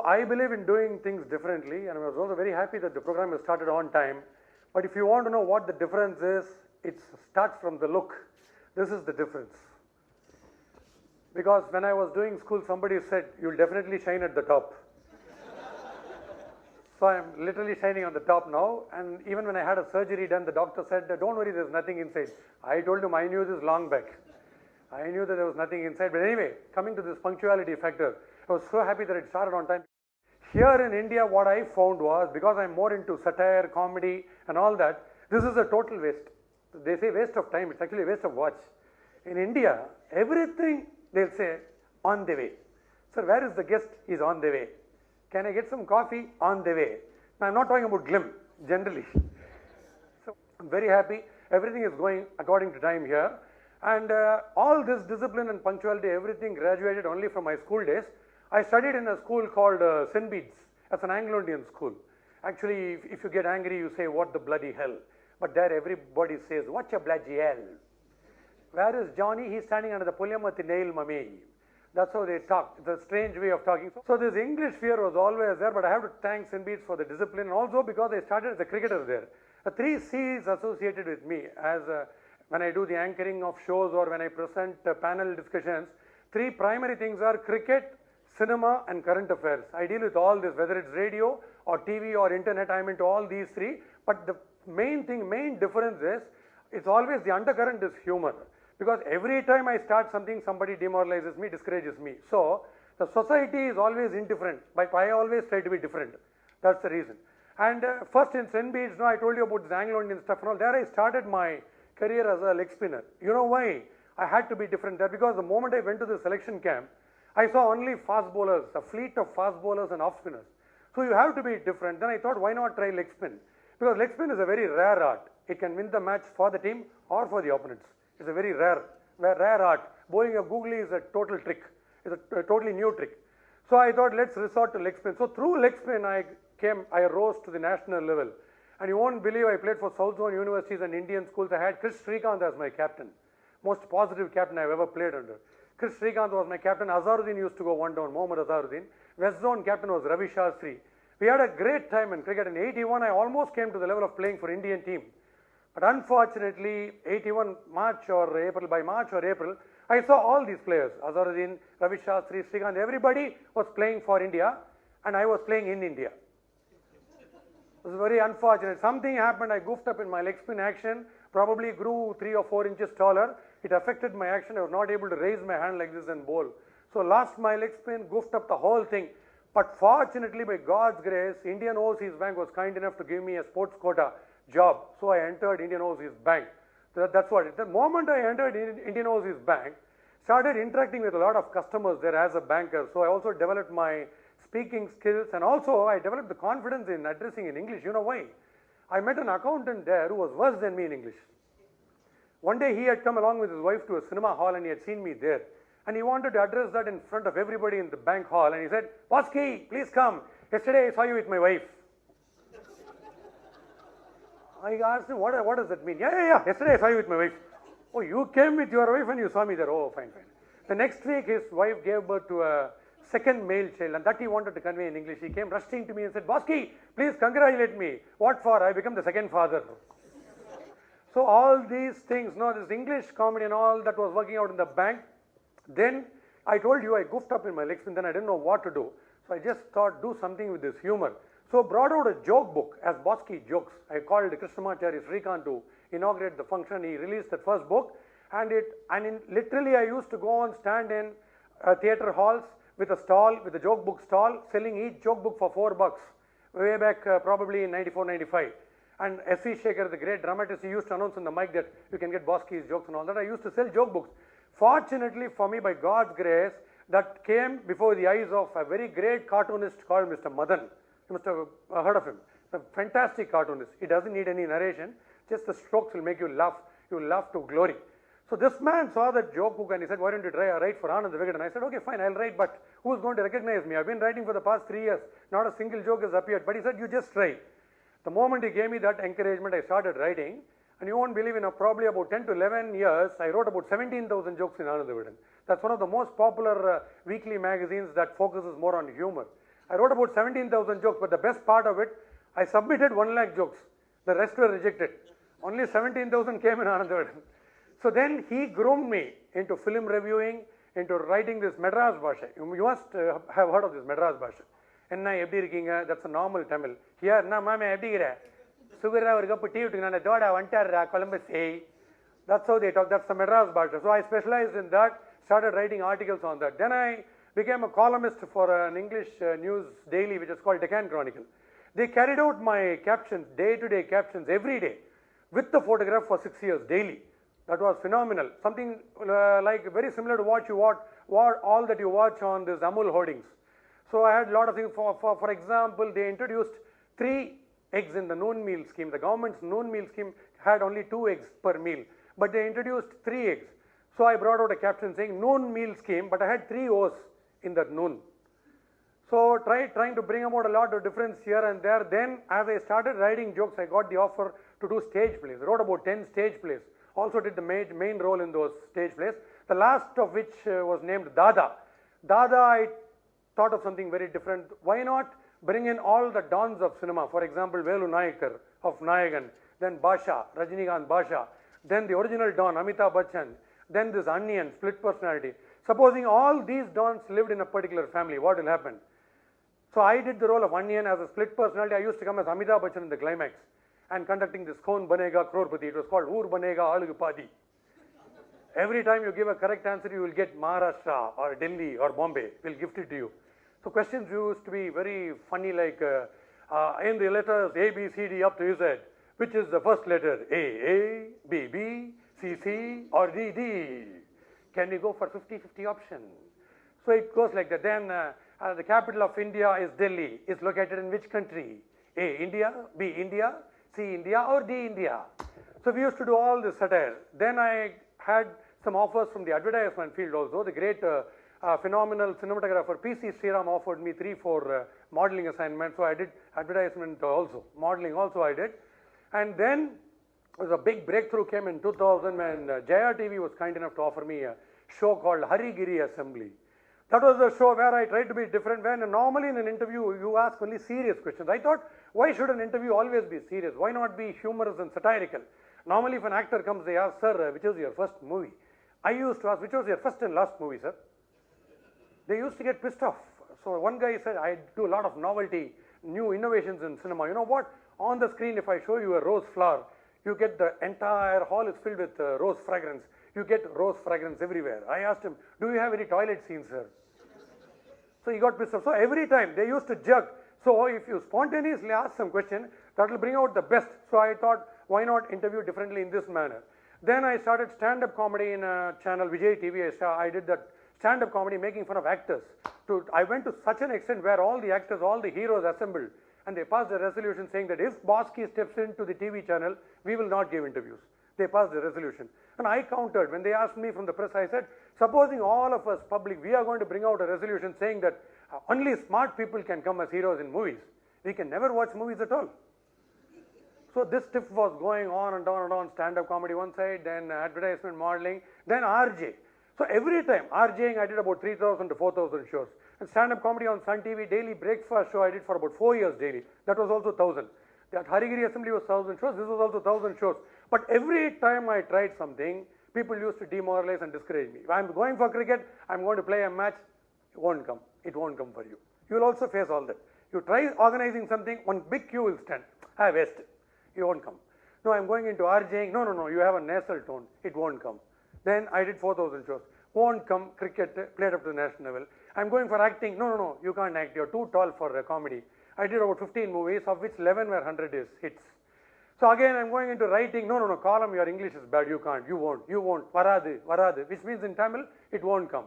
I believe in doing things differently, and I was also very happy that the program has started on time. But if you want to know what the difference is, it starts from the look. This is the difference. Because when I was doing school, somebody said, you'll definitely shine at the top. So I'm literally shining on the top now, and even when I had a surgery done, the doctor said, don't worry, there's nothing inside. I told him I knew this long back. I knew that there was nothing inside. But anyway, coming to this punctuality factor, I was so happy that it started on time. Here in India, what I found was, because I'm more into satire, comedy and all that, this is a total waste. They say waste of time, it's actually a waste of watch. In India, everything they'll say, on the way. Sir, where is the guest? He's on the way. Can I get some coffee? On the way. Now, I'm not talking about glim, generally. So, I'm very happy. Everything is going according to time here. And all this discipline and punctuality, everything graduated only from my school days. I studied in a school called St. Bede's. That's an Anglo-Indian school. Actually, if you get angry, you say, what the bloody hell? But there everybody says, what a bloody hell? Where is Johnny? He's standing under the Pulyamathi nail, mummy. That's how they talk. It's a strange way of talking. So this English fear was always there, but I have to thank St. Bede's for the discipline, and also because I started as a cricketer there. The 3 C's associated with me as when I do the anchoring of shows or when I present panel discussions. 3 primary things are cricket, cinema and current affairs. I deal with all this, whether it's radio or TV or internet, I'm into all these 3. But the main difference is, it's always the undercurrent is humor. Because every time I start something, somebody demoralizes me, discourages me. So, the society is always indifferent, but I always try to be different. That's the reason. And first in St. Bede's, I told you about this Anglo-Indian stuff and all. There I started my career as a leg spinner. You know why? I had to be different there, because the moment I went to the selection camp, I saw only fast bowlers, a fleet of fast bowlers and off spinners. So you have to be different. Then I thought, why not try leg spin? Because leg spin is a very rare art. It can win the match for the team or for the opponents. It's a very rare art. Bowling a googly is a total trick. It's a totally new trick. So I thought, let's resort to leg spin. So through leg spin, I rose to the national level. And you won't believe I played for South Zone universities and Indian schools. I had Chris Srikanth as my captain. Most positive captain I've ever played under. Chris Srikanth was my captain. Azharuddin used to go one down, Mohammad Azharuddin. West Zone captain was Ravi Shastri. We had a great time in cricket. In 81, I almost came to the level of playing for Indian team. But unfortunately, 81 March or April, by March or April, I saw all these players. Azharuddin, Ravi Shastri, Srikanth, everybody was playing for India and I was playing in India. It was very unfortunate. Something happened, I goofed up in my leg spin action, probably grew 3 or 4 inches taller. It affected my action. I was not able to raise my hand like this and bowl. So lost my leg spin, goofed up the whole thing. But fortunately, by God's grace, Indian Overseas Bank was kind enough to give me a sports quota job. So I entered Indian Overseas Bank. So that's what it. The moment I entered Indian Overseas Bank, started interacting with a lot of customers there as a banker. So I also developed my speaking skills, and also I developed the confidence in addressing in English. You know why? I met an accountant there who was worse than me in English. One day he had come along with his wife to a cinema hall and he had seen me there. And he wanted to address that in front of everybody in the bank hall. And he said, Bosskey, please come. Yesterday I saw you with my wife. I asked him, what does that mean? Yeah. Yesterday I saw you with my wife. Oh, you came with your wife and you saw me there. Oh, fine. The next week his wife gave birth to a second male child, and that he wanted to convey in English. He came rushing to me and said, Bosskey, please congratulate me. What for? I become the second father. So all these things, this English comedy and all that was working out in the bank. Then I told you I goofed up in my legs and then I didn't know what to do. So I just thought, do something with this humor. So brought out a joke book as Bosskey Jokes. I called Krishnamacharya Srikanth to inaugurate the function. He released the first book, and literally I used to go and stand in theatre halls with a stall, with a joke book stall, selling each joke book for $4, way back probably in 94, 95. And S.V. Shekhar, the great dramatist, he used to announce on the mic that you can get Bosskey's jokes and all that. I used to sell joke books. Fortunately for me, by God's grace, that came before the eyes of a very great cartoonist called Mr. Madan. You must have heard of him. A fantastic cartoonist. He doesn't need any narration. Just the strokes will make you laugh. You will laugh to glory. So this man saw that joke book and he said, why don't you write for Anand Vigat? And I said, okay, fine, I'll write, but who's going to recognize me? I've been writing for the past 3 years. Not a single joke has appeared. But he said, you just try. The moment he gave me that encouragement, I started writing. And you won't believe, probably about 10 to 11 years, I wrote about 17,000 jokes in Anand Vigat. That's one of the most popular weekly magazines that focuses more on humor. I wrote about 17,000 jokes, but the best part of it, I submitted 1 lakh jokes. The rest were rejected. Only 17,000 came in Anandavad. So then he groomed me into film reviewing, into writing this Madras Bhasha. You must have heard of this Madras Bhasha. Enna eppadi irkinga? That's a normal Tamil. Here, na mama eppadi ira? Sugara oru cup tea uttukana doda vantarra Columbus ei. That's how they talk. That's the Madras Bhasha. So I specialized in that, started writing articles on that. Then I became a columnist for an English news daily which is called Deccan Chronicle. They carried out my captions, day-to-day captions every day with the photograph for 6 years daily. That was phenomenal. Something like very similar to what you watch, all that you watch on these Amul hoardings. So I had a lot of things. For example, they introduced 3 eggs in the noon meal scheme. The government's noon meal scheme had only 2 eggs per meal, but they introduced 3 eggs. So I brought out a caption saying noon meal scheme, but I had 3 O's in that noon. So trying to bring about a lot of difference here and there. Then as I started writing jokes, I got the offer to do stage plays. I wrote about 10 stage plays. Also did the main role in those stage plays. The last of which was named Dada. Dada, I thought of something very different. Why not bring in all the dons of cinema? For example, Velu Nayakar of Nayagan, then Basha, Rajinikanth Basha, then the original Don, Amitabh Bachchan, then this onion, split personality. Supposing all these dons lived in a particular family, what will happen? So I did the role of onion as a split personality. I used to come as Amitabh Bachchan in the climax and conducting this Kaun Banega Crorepati. It was called Ur Banega Alugupadi. Every time you give a correct answer, you will get Maharashtra or Delhi or Bombay. We'll gift it to you. So questions used to be very funny, like in the letters A, B, C, D up to Z, which is the first letter? A, B, B, C, C or D, D? Can we go for 50-50 option? So it goes like that. Then the capital of India is Delhi. Is located in which country? A, India, B, India, C, India or D, India. So we used to do all this satire. Then I had some offers from the advertisement field also. The great phenomenal cinematographer P.C. Sriram offered me 3-4 modeling assignments. So I did advertisement also, modeling also I did. And then there was a big breakthrough came in 2000 when Jaya TV was kind enough to offer me a show called Giri Assembly. That was the show where I tried to be different. When normally in an interview you ask only serious questions. I thought, why should an interview always be serious? Why not be humorous and satirical? Normally if an actor comes, they ask, sir, which was your first movie? I used to ask, which was your first and last movie, sir? They used to get pissed off. So one guy said, I do a lot of novelty, new innovations in cinema. You know what? On the screen, if I show you a rose flower, you get the entire hall is filled with rose fragrance. You get rose fragrance everywhere. I asked him, do you have any toilet scenes, sir? So he got pissed off. So every time they used to jerk. So if you spontaneously ask some question, that will bring out the best. So I thought, why not interview differently in this manner? Then I started stand-up comedy in a channel, Vijay TV. I did that stand-up comedy making fun of actors. I went to such an extent where all the actors, all the heroes assembled and they passed a resolution saying that if Bosskey steps into the TV channel, we will not give interviews. They passed the resolution. And I countered. When they asked me from the press, I said, supposing all of us public, we are going to bring out a resolution saying that only smart people can come as heroes in movies. We can never watch movies at all. So this tiff was going on and on and on, stand-up comedy one side, then advertisement modeling, then RJ. So every time, RJing I did about 3,000 to 4,000 shows. And stand-up comedy on Sun TV, daily breakfast show I did for about 4 years daily. That was also 1,000. That Giri Assembly was 1,000 shows, this was also 1,000 shows. But every time I tried something, people used to demoralize and discourage me. If I'm going for cricket, I'm going to play a match, it won't come. It won't come for you. You will also face all that. You try organizing something, one big queue will stand. I waste it. You won't come. No, I'm going into RJing. No, you have a nasal tone. It won't come. Then I did 4,000 shows. Won't come. Cricket, played up to the national level. I'm going for acting. No, you can't act. You're too tall for comedy. I did about 15 movies, of which 11 were 100 days hits. So again, I'm going into writing. No, column, your English is bad. You can't. You won't. Varadu, which means in Tamil, it won't come.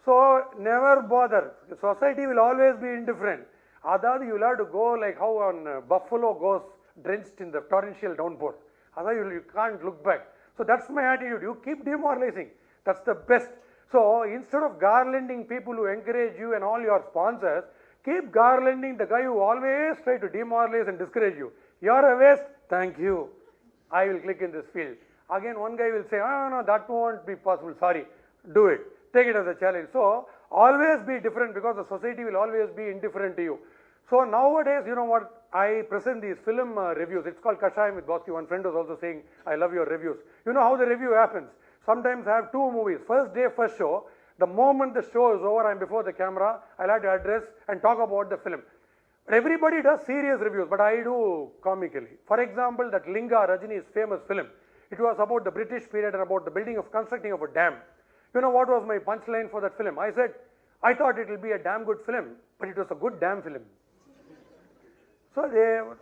So never bother. Society will always be indifferent. Adad, you'll have to go like how on buffalo goes drenched in the torrential downpour. Otherwise, you can't look back. So that's my attitude. You keep demoralizing. That's the best. So instead of garlanding people who encourage you and all your sponsors, keep garlanding the guy who always try to demoralize and discourage you. You're a waste. Thank you. I will click in this field. Again, one guy will say, oh, no, that won't be possible. Sorry. Do it. Take it as a challenge. So Always be different, because the society will always be indifferent to you. So nowadays, you know what, I present these film reviews. It's called Kashayam with Bosskey. One friend was also saying, I love your reviews. You know how the review happens. Sometimes I have two movies. First day, first show. The moment the show is over, I'm before the camera, I'll have to address and talk about the film. But everybody does serious reviews, but I do comically. For example, that Linga, Rajini's famous film. It was about the British period and about the building of constructing of a dam. You know what was my punchline for that film? I said, I thought it will be a damn good film, but it was a good damn film. So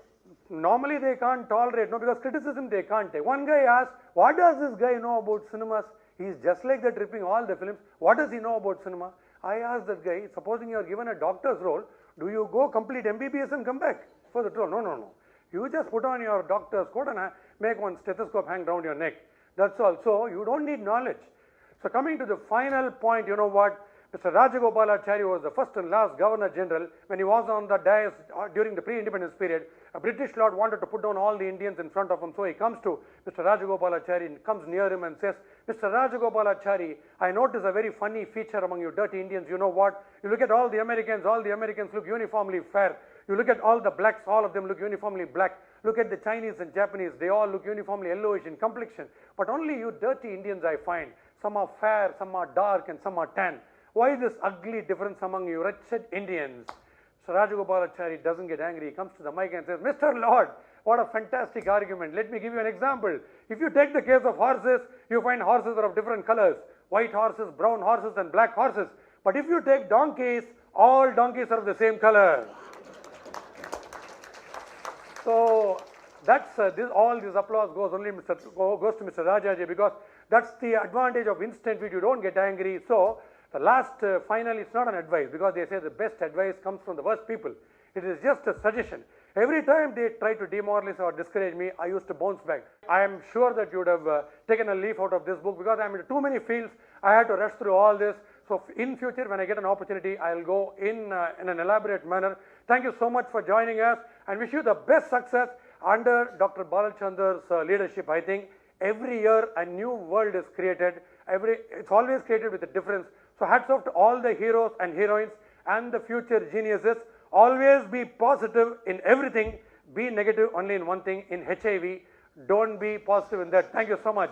normally they can't tolerate, no, because criticism they can't take. One guy asked, what does this guy know about cinemas? He's just like that, ripping all the films. What does he know about cinema? I asked that guy, supposing you are given a doctor's role, do you go complete MBBS and come back for the role? No, no, no. You just put on your doctor's coat and make one stethoscope hang around your neck. That's all. So you don't need knowledge. So coming to the final point, you know what? Mr. Rajagopalachari was the first and last Governor General. When he was on the dais during the pre-independence period, a British lord wanted to put down all the Indians in front of him. So he comes to Mr. Rajagopalachari and comes near him and says, Mr. Rajagopalachari, I notice a very funny feature among you dirty Indians. You know what? You look at all the Americans look uniformly fair. You look at all the blacks, all of them look uniformly black. Look at the Chinese and Japanese, they all look uniformly yellowish in complexion. But only you dirty Indians I find. Some are fair, some are dark, and some are tan. Why this ugly difference among you wretched Indians? So Rajagopalachari doesn't get angry. He comes to the mic and says, Mr. Lord, what a fantastic argument. Let me give you an example. If you take the case of horses, you find horses are of different colors. White horses, brown horses, and black horses. But if you take donkeys, all donkeys are of the same color. So that's all this applause goes to Mr. Rajaji, because that's the advantage of instant video. You don't get angry. So the last final is not an advice, because they say the best advice comes from the worst people. It is just a suggestion. Every time they try to demoralize or discourage me, I used to bounce back. I am sure that you would have taken a leaf out of this book, because I am in too many fields. I had to rush through all this. So in future, when I get an opportunity, I'll go in an elaborate manner. Thank you so much for joining us, and wish you the best success under Dr. Balachander's leadership. I think every year a new world is created. It's always created with a difference. So hats off to all the heroes and heroines and the future geniuses. Always be positive in everything. Be negative only in one thing, in HIV. Don't be positive in that. Thank you so much.